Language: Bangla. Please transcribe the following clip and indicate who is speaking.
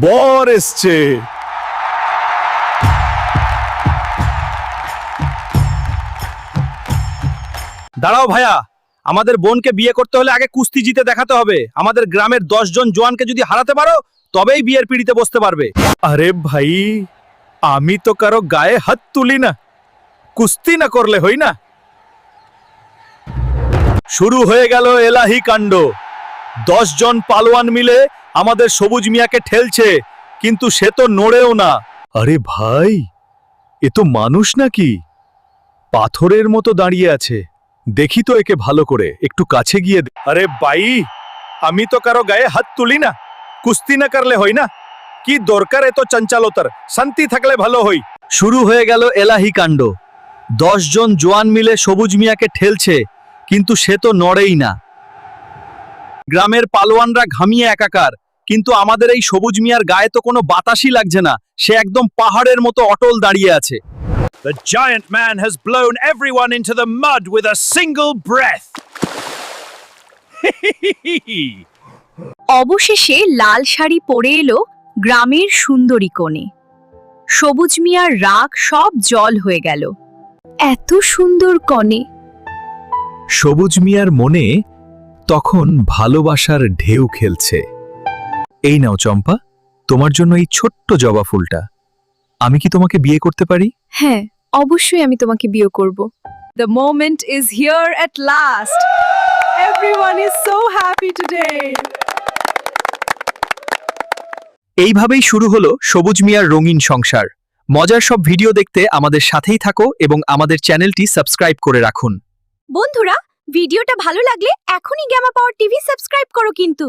Speaker 1: বর এসছে। দাঁড়াও ভাইয়া, আমাদের বোনকে বিয়ে করতে হলে আগে কুস্তি জিতে দেখাতে হবে। আমাদের গ্রামের 10 জন জওয়ানকে যদি হারাতে পারো তবেই বিয়ের পিড়িতে বসতে পারবে। আরে ভাই, আমি তো কারো গায়ে হাত তুলি না, কুস্তি না করলে হই না। শুরু হয়ে গেল এলাহি কাণ্ড। 10 জন পালোয়ান মিলে আমাদের সবুজ মিয়াকে ঠেলছে, কিন্তু সে তো নড়েও না। আরে ভাই, এ তো মানুষ নাকি? পাথরের মতো দাঁড়িয়ে আছে। দেখি তো একে ভালো করে, একটু কাছে গিয়ে। আরে ভাই, আমি তো কারো গায়ে হাত তুলি না, কুস্তি না করলে হই না। কি দরকার এত চঞ্চলতার? শান্তি থাকলে ভালো হই। শুরু হয়ে গেল এলাহি কাণ্ড। 10 জন জওয়ান মিলে সবুজ মিয়াকে ঠেলছে, কিন্তু সে তো নড়েই না। গ্রামের পালোয়ানরা ঘামিয়ে একাকার, কিন্তু আমাদের এই সবুজ মিয়ার গায়ে তো কোনো বাতাসই লাগছে না। সে একদম পাহাড়ের মতো অটল দাঁড়িয়ে আছে। The giant man has blown everyone into the mud with a single breath.
Speaker 2: অবশেষে লাল শাড়ি পরে এলো গ্রামের সুন্দরী কনে। সবুজ মিয়ার রাগ সব জল হয়ে গেল। এত সুন্দর কনে।
Speaker 1: সবুজ মিয়ার মনে তখন ভালোবাসার ঢেউ খেলছে। এই নাও চম্পা, তোমার জন্য এই ছোট্ট জবা ফুলটা। আমি কি তোমাকে বিয়ে করতে পারি?
Speaker 2: হ্যাঁ, অবশ্যই আমি তোমাকে বিয়ে করব। The moment is here at last. Everyone is so happy today.
Speaker 1: এইভাবেই শুরু হলো সবুজ মিয়ার রঙিন সংসার। মজার সব ভিডিও দেখতে আমাদের সাথেই থাকো এবং আমাদের চ্যানেলটি সাবস্ক্রাইব করে রাখুন।
Speaker 2: বন্ধুরা, ভিডিওটা ভালো লাগলে এখনই গ্যামা পাওয়ার টিভি সাবস্ক্রাইব করো কিন্তু।